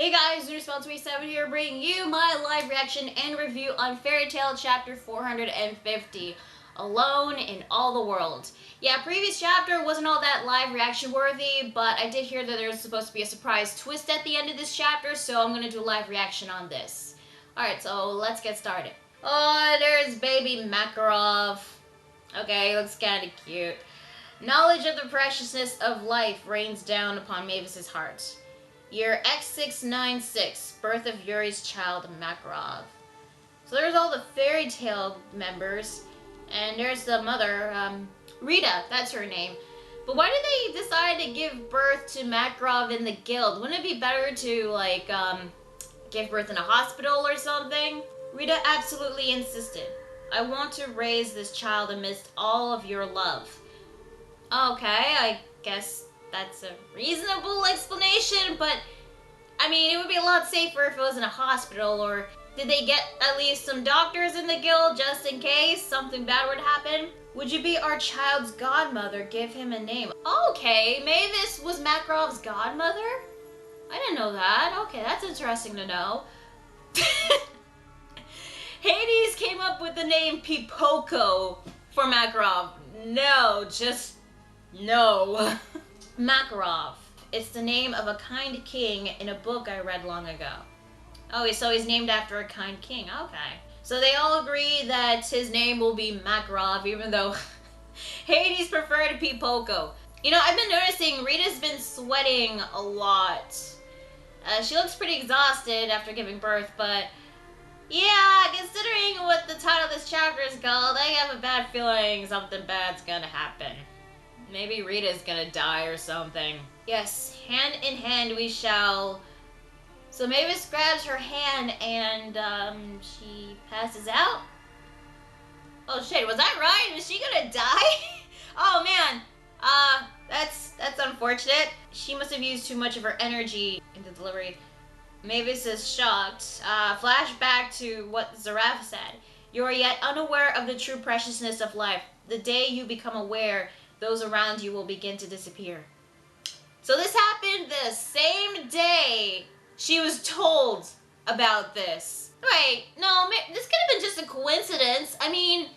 Hey guys, Newsfell27 here, bringing you my live reaction and review on Fairy Tail Chapter 450, Alone in All the World. Yeah, previous chapter wasn't all that live reaction worthy, but I did hear that there was supposed to be a surprise twist at the end of this chapter, so I'm gonna do a live reaction on this. Alright, so let's get started. Oh, there's baby Makarov. Okay, looks kinda cute. Knowledge of the preciousness of life rains down upon Mavis's heart. Year X696, birth of Yuri's child, Makarov. So there's all the Fairy Tail members, and there's the mother, Rita, that's her name. But why did they decide to give birth to Makarov in the guild? Wouldn't it be better to, like, give birth in a hospital or something? Rita absolutely insisted. I want to raise this child amidst all of your love. Okay, I guess that's a reasonable explanation, but I mean, it would be a lot safer if it was in a hospital, or did they get at least some doctors in the guild just in case something bad would happen? Would you be our child's godmother? Give him a name. Okay, Mavis was Makarov's godmother? I didn't know that. Okay, that's interesting to know. Hades came up with the name Pipoko for Makarov. No, just no. Makarov. It's the name of a kind king in a book I read long ago. Oh, so he's named after a kind king. Okay. So they all agree that his name will be Makarov, even though Hades preferred Pipoko. You know, I've been noticing Rita's been sweating a lot. She looks pretty exhausted after giving birth, but yeah, considering what the title of this chapter is called, I have a bad feeling something bad's gonna happen. Maybe Rita's gonna die or something. Yes, hand in hand we shall. So Mavis grabs her hand and she passes out. Oh shit, was that right? Is she gonna die? Oh man, that's unfortunate. She must have used too much of her energy in the delivery. Mavis is shocked. Flashback to what Zeref said. You are yet unaware of the true preciousness of life. The day you become aware, those around you will begin to disappear. So this happened the same day she was told about this. Wait, no, this could have been just a coincidence. I mean,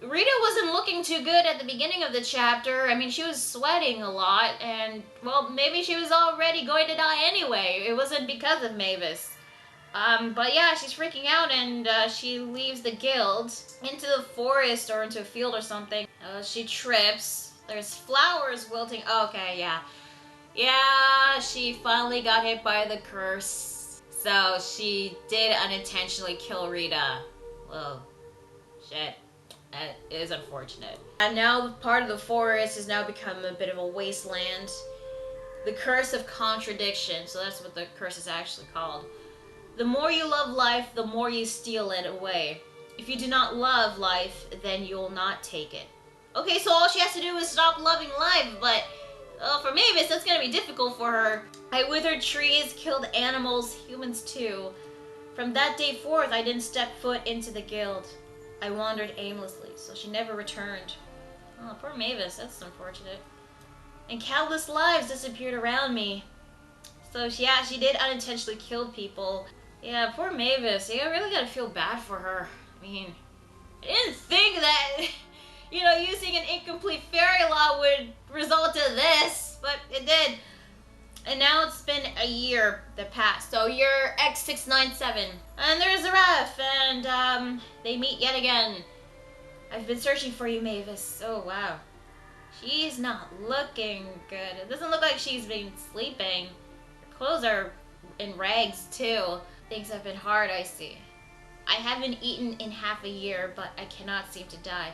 Rita wasn't looking too good at the beginning of the chapter. I mean, she was sweating a lot, and, well, maybe she was already going to die anyway. It wasn't because of Mavis. But yeah, she's freaking out, and she leaves the guild into the forest or into a field or something. She trips. There's flowers wilting. Okay, yeah. Yeah, she finally got hit by the curse. So she did unintentionally kill Rita. Well, shit. That is unfortunate. And now part of the forest has now become a bit of a wasteland. The curse of contradiction. So that's what the curse is actually called. The more you love life, the more you steal it away. If you do not love life, then you will not take it. Okay, so all she has to do is stop loving life, but for Mavis, that's gonna be difficult for her. I withered trees, killed animals, humans too. From that day forth, I didn't step foot into the guild. I wandered aimlessly, so she never returned. Oh, poor Mavis, that's unfortunate. And countless lives disappeared around me. So yeah, she did unintentionally kill people. Yeah, poor Mavis. Yeah, I really gotta feel bad for her. I mean, I didn't think that, you know, using an incomplete fairy law would result in this, but it did. And now it's been a year that passed. So year X697. And there's Zeref, and they meet yet again. I've been searching for you, Mavis. Oh, wow. She's not looking good. It doesn't look like she's been sleeping. Her clothes are in rags, too. Things have been hard, I see. I haven't eaten in half a year, but I cannot seem to die.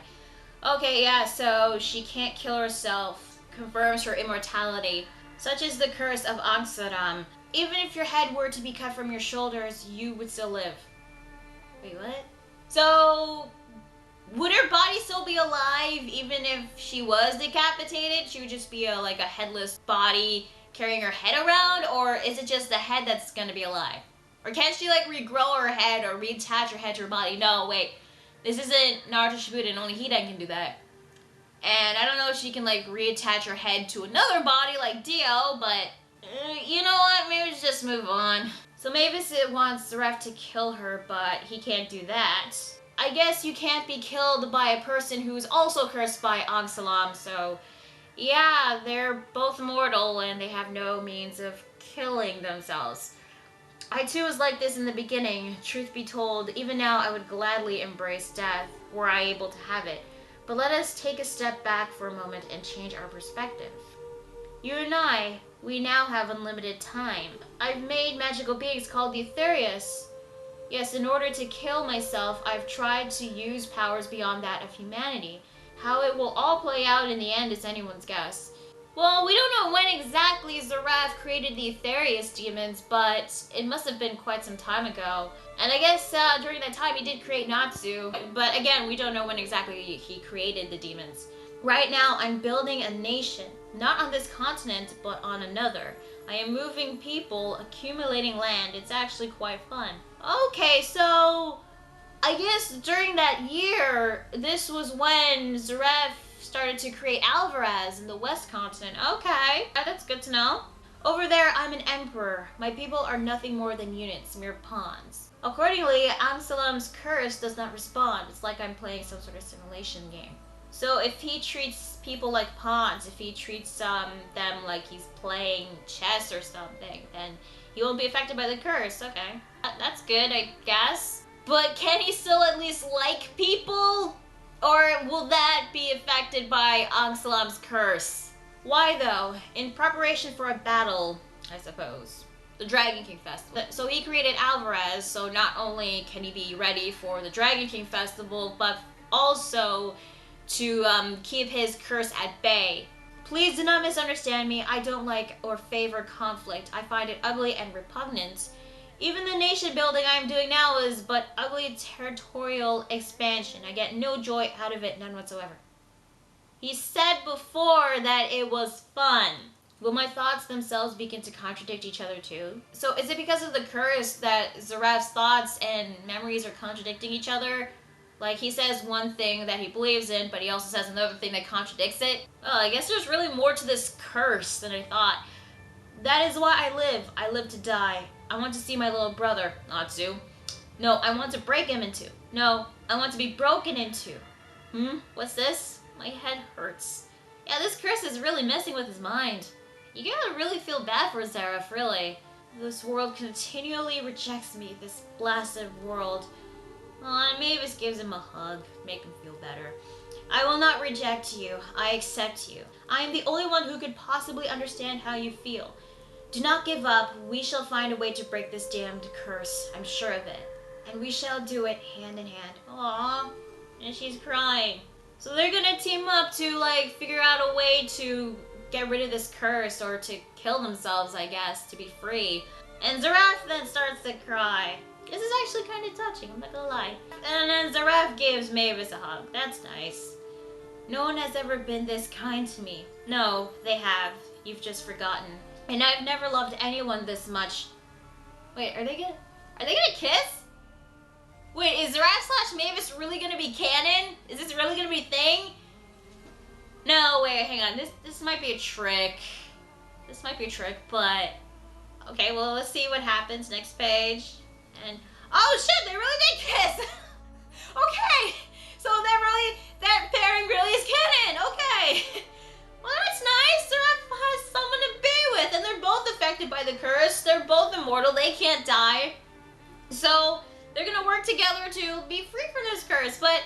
Okay, yeah, so she can't kill herself. Confirms her immortality. Such is the curse of Ankseram. Even if your head were to be cut from your shoulders, you would still live. Wait, what? So, would her body still be alive even if she was decapitated? She would just be like a headless body carrying her head around? Or is it just the head that's gonna be alive? Or can she like regrow her head or reattach her head to her body? No, wait. This isn't Naruto Shippuden, only Hidan can do that. And I don't know if she can like reattach her head to another body like Dio, but you know what? Maybe just move on. So Mavis wants Zeref to kill her, but he can't do that. I guess you can't be killed by a person who's also cursed by Ankseram, so yeah, they're both mortal and they have no means of killing themselves. I too was like this in the beginning. Truth be told, even now I would gladly embrace death were I able to have it. But let us take a step back for a moment and change our perspective. You and I, we now have unlimited time. I've made magical beings called the Aetherius. Yes, in order to kill myself, I've tried to use powers beyond that of humanity. How it will all play out in the end is anyone's guess. Well, we don't know when exactly Zeref created the Aetherius demons, but it must have been quite some time ago. And I guess during that time he did create Natsu, but again, we don't know when exactly he created the demons. Right now, I'm building a nation, not on this continent, but on another. I am moving people, accumulating land. It's actually quite fun. Okay, so I guess during that year, this was when Zeref started to create Alvarez in the West Continent. Okay, that's good to know. Over there, I'm an emperor. My people are nothing more than units, mere pawns. Accordingly, Ankseram's curse does not respond. It's like I'm playing some sort of simulation game. So if he treats people like pawns, if he treats them like he's playing chess or something, then he won't be affected by the curse. Okay, that's good, I guess. But can he still at least like people? Or will that be affected by Ankseram's curse? Why though? In preparation for a battle, I suppose. The Dragon King Festival. So he created Alvarez, so not only can he be ready for the Dragon King Festival, but also to keep his curse at bay. Please do not misunderstand me. I don't like or favor conflict. I find it ugly and repugnant. Even the nation building I am doing now is but ugly territorial expansion. I get no joy out of it, none whatsoever. He said before that it was fun. Will my thoughts themselves begin to contradict each other too? So is it because of the curse that Zeref's thoughts and memories are contradicting each other? Like he says one thing that he believes in, but he also says another thing that contradicts it? Oh, I guess there's really more to this curse than I thought. That is why I live. I live to die. I want to see my little brother, Natsu. No, I want to break him into. No, I want to be broken into. What's this? My head hurts. Yeah, this curse is really messing with his mind. You gotta really feel bad for Zeref, really. This world continually rejects me, this blasted world. Oh, and Mavis gives him a hug, make him feel better. I will not reject you. I accept you. I am the only one who could possibly understand how you feel. Do not give up. We shall find a way to break this damned curse. I'm sure of it. And we shall do it hand in hand. Aww. And she's crying. So they're gonna team up to, like, figure out a way to get rid of this curse or to kill themselves, I guess, to be free. And Zeref then starts to cry. This is actually kind of touching, I'm not gonna lie. And then Zeref gives Mavis a hug. That's nice. No one has ever been this kind to me. No, they have. You've just forgotten. And I've never loved anyone this much. Wait, are they gonna kiss? Wait, is Zeref/Mavis really gonna be canon? Is this really gonna be a thing? No, wait, hang on. This might be a trick. This might be a trick, but okay, well, let's see what happens. Next page. And oh shit, they really did kiss. Okay, so that pairing really is canon. Okay. Well, that's nice. Zeref has someone to be with, and they're both affected by the curse. They're both immortal. They can't die. So they're gonna work together to be free from this curse. But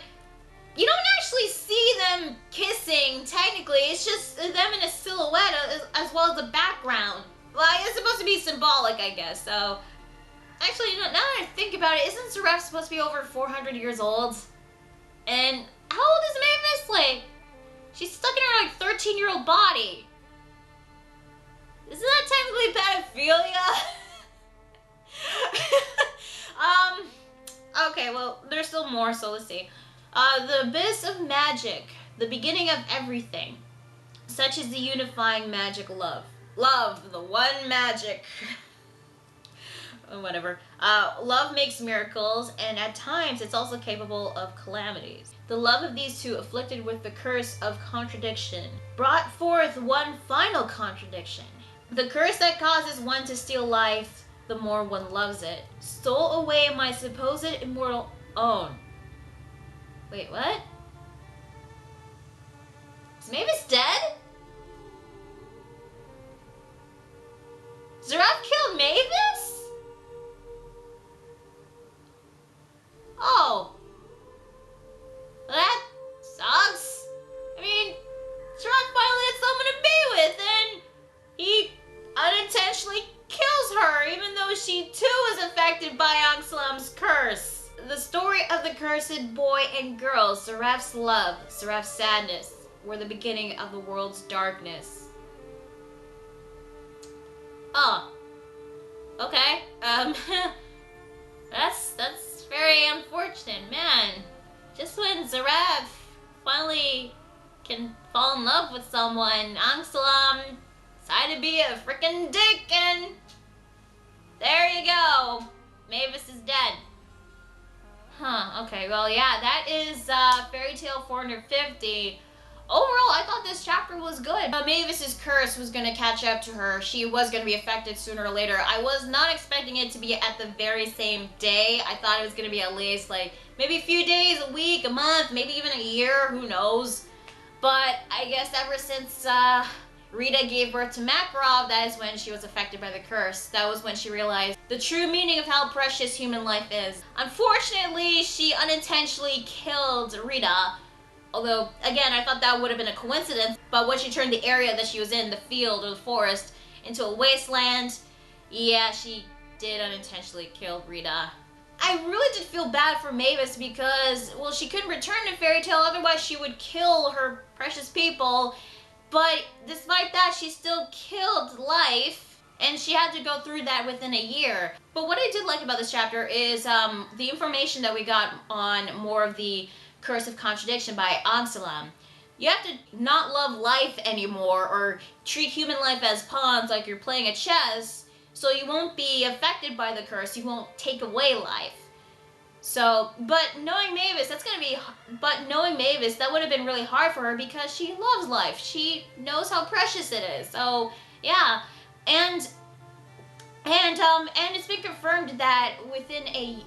you don't actually see them kissing, technically. It's just them in a silhouette as well as a background. Well, it's supposed to be symbolic, I guess. So actually, you know, now that I think about it, isn't Zeref supposed to be over 400 years old? And how old is Mavis? Like, she's stuck in her, like, 13-year-old body. Isn't that technically pedophilia? Okay, well, there's still more, so let's see. The abyss of magic, the beginning of everything. Such is the unifying magic love. Love, the one magic. Whatever. Love makes miracles, and at times it's also capable of calamities. The love of these two, afflicted with the curse of contradiction, brought forth one final contradiction. The curse that causes one to steal life the more one loves it. Stole away my supposed immortal own. Wait, what? Is Mavis dead? Zeref killed Mavis? Oh. Well, that sucks. I mean, Zeref finally had someone to be with, and he unintentionally kills her, even though she too is affected by Ankseram's curse. The story of the cursed boy and girl, Zeref's love, Zeref's sadness, were the beginning of the world's darkness. Oh. Okay. That's very unfortunate, man. Just when Zeref finally can fall in love with someone, Ankseram decided to be a freaking dick, and there you go. Mavis is dead. Huh, okay, well, yeah, that is Fairy Tale 450. Overall, I thought this chapter was good. Mavis's curse was going to catch up to her. She was going to be affected sooner or later. I was not expecting it to be at the very same day. I thought it was going to be at least, like, maybe a few days, a week, a month, maybe even a year, who knows. But I guess ever since Rita gave birth to Makarov, that is when she was affected by the curse. That was when she realized the true meaning of how precious human life is. Unfortunately, she unintentionally killed Rita. Although, again, I thought that would have been a coincidence. But when she turned the area that she was in, the field or the forest, into a wasteland, yeah, she did unintentionally kill Rita. I really did feel bad for Mavis because, well, she couldn't return to Fairy Tale, otherwise she would kill her precious people. But despite that, she still killed life, and she had to go through that within a year. But what I did like about this chapter is the information that we got on more of the Curse of Contradiction by Ankseram. You have to not love life anymore, or treat human life as pawns like you're playing a chess, so you won't be affected by the curse, you won't take away life. So, but knowing Mavis, that would have been really hard for her because she loves life. She knows how precious it is. So, yeah. And it's been confirmed that within a...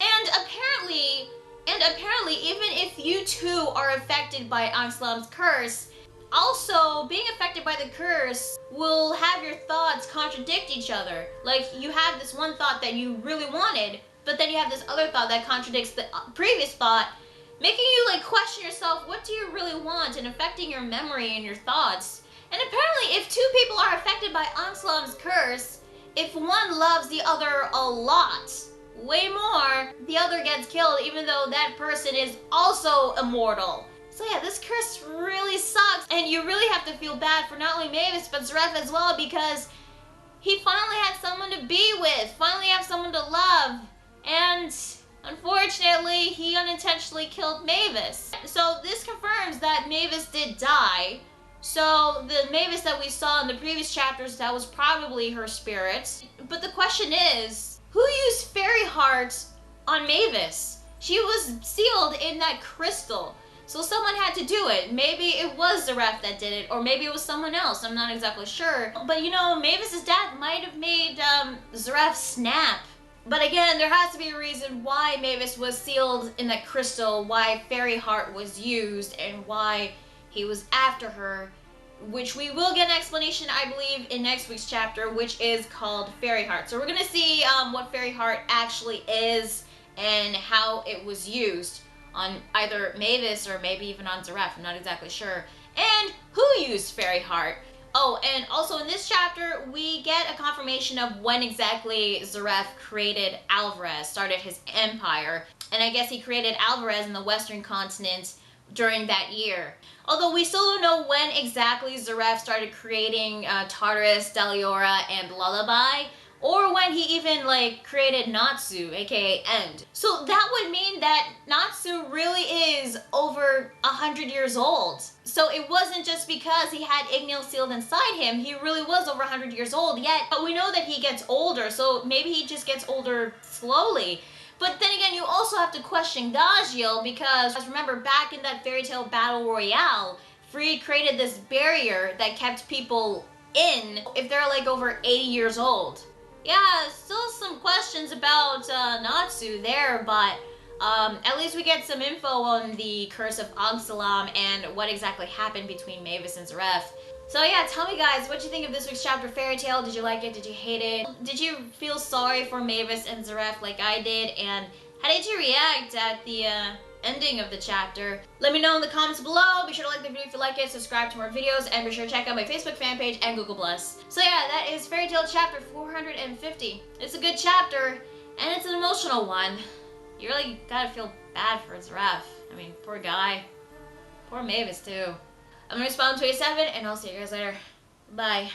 And apparently, even if you too are affected by Ankseram's curse, also, being affected by the curse will have your thoughts contradict each other. Like, you have this one thought that you really wanted, but then you have this other thought that contradicts the previous thought, making you, like, question yourself, what do you really want, and affecting your memory and your thoughts. And apparently, if two people are affected by Ankseram's curse, if one loves the other a lot, way more, the other gets killed, even though that person is also immortal. So yeah, this curse really sucks, and you really have to feel bad for not only Mavis, but Zeref as well, because he finally had someone to be with, finally have someone to love, and unfortunately, he unintentionally killed Mavis. So this confirms that Mavis did die. So the Mavis that we saw in the previous chapters, that was probably her spirit. But the question is, who used fairy hearts on Mavis? She was sealed in that crystal. So someone had to do it. Maybe it was Zeref that did it, or maybe it was someone else. I'm not exactly sure. But you know, Mavis's death might have made Zeref snap. But again, there has to be a reason why Mavis was sealed in that crystal, why Fairy Heart was used, and why he was after her, which we will get an explanation, I believe, in next week's chapter, which is called Fairy Heart. So we're gonna see what Fairy Heart actually is and how it was used on either Mavis or maybe even on Zeref, I'm not exactly sure. And who used Fairy Heart? Oh, and also in this chapter, we get a confirmation of when exactly Zeref created Alvarez, started his empire. And I guess he created Alvarez in the Western continent during that year. Although we still don't know when exactly Zeref started creating Tartarus, Daliora, and Lullaby, or when he even, like, created Natsu, aka End. So that would mean that Natsu really is over 100 years old. So it wasn't just because he had Ignil sealed inside him, he really was over 100 years old yet. But we know that he gets older, so maybe he just gets older slowly. But then again, you also have to question Gajiel, because remember, back in that Fairy Tale Battle Royale, Free created this barrier that kept people in if they're like over 80 years old? Yeah, still some questions about Natsu there, but at least we get some info on the curse of Ankseram and what exactly happened between Mavis and Zeref. So yeah, tell me guys, what you think of this week's chapter Fairy Tale? Did you like it? Did you hate it? Did you feel sorry for Mavis and Zeref like I did? And how did you react at the ending of the chapter? Let me know in the comments below. Be sure to like the video if you like it, subscribe to more videos, and be sure to check out my Facebook fan page and Google+. So yeah, that is Fairy Tale chapter 450. It's a good chapter, and it's an emotional one. You really gotta feel bad for Zeref. I mean, poor guy. Poor Mavis too. I'm gonna respond 27, and I'll see you guys later. Bye.